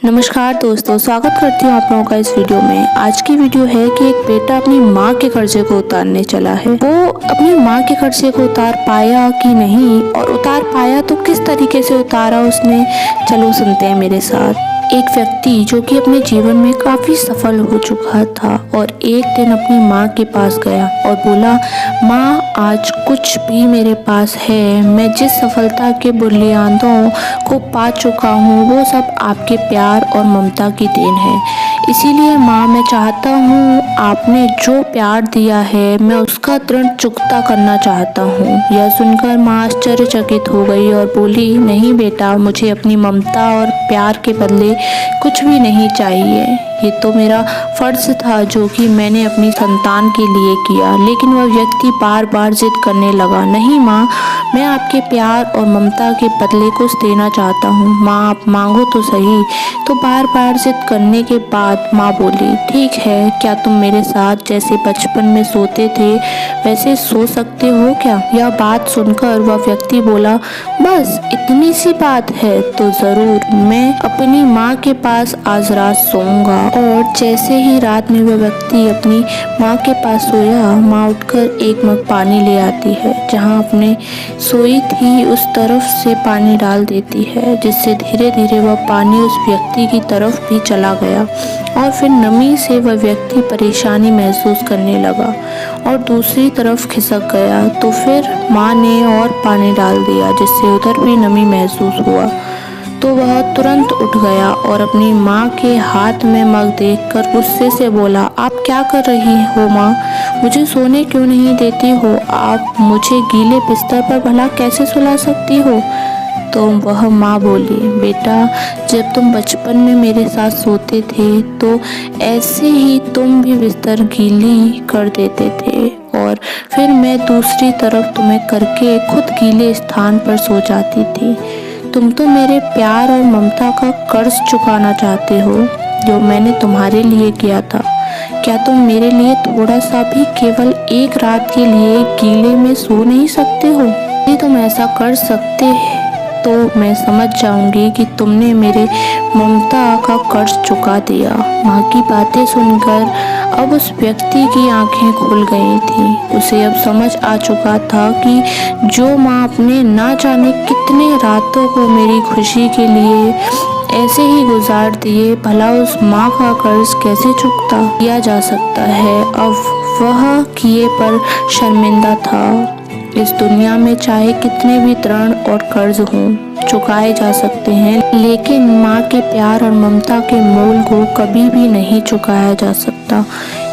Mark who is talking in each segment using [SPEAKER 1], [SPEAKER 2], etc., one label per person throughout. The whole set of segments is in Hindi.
[SPEAKER 1] नमस्कार दोस्तों, स्वागत करती हूँ आप लोगों का इस वीडियो में। आज की वीडियो है कि एक बेटा अपनी माँ के कर्जे को उतारने चला है। वो अपनी माँ के कर्जे को उतार पाया कि नहीं, और उतार पाया तो किस तरीके से उतारा उसने, चलो सुनते हैं मेरे साथ। एक व्यक्ति जो कि अपने जीवन में काफ़ी सफल हो चुका था और एक दिन अपनी माँ के पास गया और बोला, माँ आज कुछ भी मेरे पास है, मैं जिस सफलता के बुनियादों को पा चुका हूँ वो सब आपके प्यार और ममता की देन है। इसीलिए माँ मैं चाहता हूँ आपने जो प्यार दिया है मैं उसका ऋण चुकता करना चाहता हूँ। यह सुनकर माँ आश्चर्यचकित हो गई और बोली, नहीं बेटा, मुझे अपनी ममता और प्यार के बदले कुछ भी नहीं चाहिए। ये तो मेरा फर्ज था जो कि मैंने अपनी संतान के लिए किया। लेकिन वह व्यक्ति बार बार जिद करने लगा, नहीं माँ, मैं आपके प्यार और ममता के बदले कुछ देना चाहता हूँ। माँ आप मांगो तो सही। तो बार बार जिद करने के बाद माँ बोली, ठीक है, क्या तुम मेरे साथ जैसे बचपन में सोते थे वैसे सो सकते हो क्या? यह बात सुनकर वह व्यक्ति बोला, बस इतनी सी बात है तो जरूर, मैं अपनी माँ के पास आज रात सोऊंगा। और जैसे ही रात में वह व्यक्ति अपनी माँ के पास सोया, माँ उठकर एक मग पानी ले आती है, जहाँ अपने सोई थी उस तरफ से पानी डाल देती है, जिससे धीरे धीरे वह पानी उस व्यक्ति की तरफ भी चला गया और फिर नमी से वह व्यक्ति परेशानी महसूस करने लगा और दूसरी तरफ खिसक गया। तो फिर माँ ने और पानी डाल दिया, जिससे उधर भी नमी महसूस हुआ। तो वह तुरंत उठ गया और अपनी माँ के हाथ में मग देखकर गुस्से से बोला, आप क्या कर रही हो माँ? मुझे सोने क्यों नहीं देती हो? आप मुझे गीले बिस्तर पर भला कैसे सुला सकती हो? तो वह माँ बोली, बेटा, जब तुम बचपन में मेरे साथ सोते थे तो ऐसे ही तुम भी बिस्तर गीली कर देते थे और फिर मैं दूसरी तरफ तुम्हें करके खुद गीले स्थान पर सो जाती थी। तुम तो मेरे प्यार और ममता का कर्ज चुकाना चाहते हो जो मैंने तुम्हारे लिए किया था। क्या तुम मेरे लिए थोड़ा सा भी, केवल एक रात के लिए गीले में सो नहीं सकते हो? यदि तुम ऐसा कर सकते तो मैं समझ जाऊंगी कि तुमने मेरे ममता का कर्ज चुका दिया। माँ की बातें सुनकर अब उस व्यक्ति की आंखें खुल गई थी। उसे अब समझ आ चुका था कि जो माँ अपने ना जाने कितने रातों को मेरी खुशी के लिए ऐसे ही गुजार दिए, भला उस माँ का कर्ज कैसे चुकता किया जा सकता है। अब वह किए पर शर्मिंदा था। इस दुनिया में चाहे कितने भी ऋण और कर्ज हों, चुकाए जा सकते हैं, लेकिन माँ के प्यार और ममता के मोल को कभी भी नहीं चुकाया जा सकता।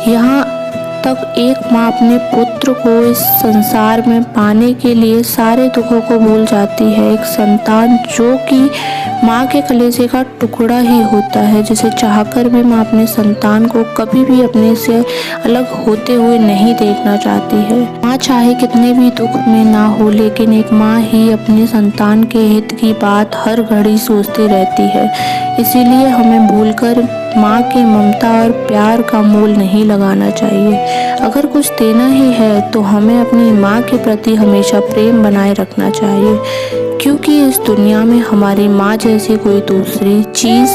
[SPEAKER 1] यहाँ तक एक माँ अपने पुत्र को इस संसार में पाने के लिए सारे दुखों को भूल जाती है। एक संतान जो कि माँ के कलेजे का टुकड़ा ही होता है, जिसे चाहकर भी माँ अपने संतान को कभी भी अपने से अलग होते हुए नहीं देखना चाहती है। माँ चाहे कितने भी दुख में ना हो, लेकिन एक माँ ही अपने संतान के हित की बात हर घड़ी सोचती रहती है। इसीलिए हमें भूलकर माँ के ममता और प्यार का मोल नहीं लगाना चाहिए। अगर कुछ देना ही है तो हमें अपनी माँ के प्रति हमेशा प्रेम बनाए रखना चाहिए, क्योंकि इस दुनिया में हमारी माँ जैसी कोई दूसरी चीज़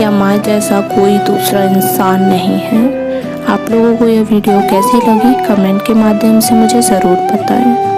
[SPEAKER 1] या माँ जैसा कोई दूसरा इंसान नहीं है। आप लोगों को यह वीडियो कैसी लगी, कमेंट के माध्यम से मुझे ज़रूर बताएं।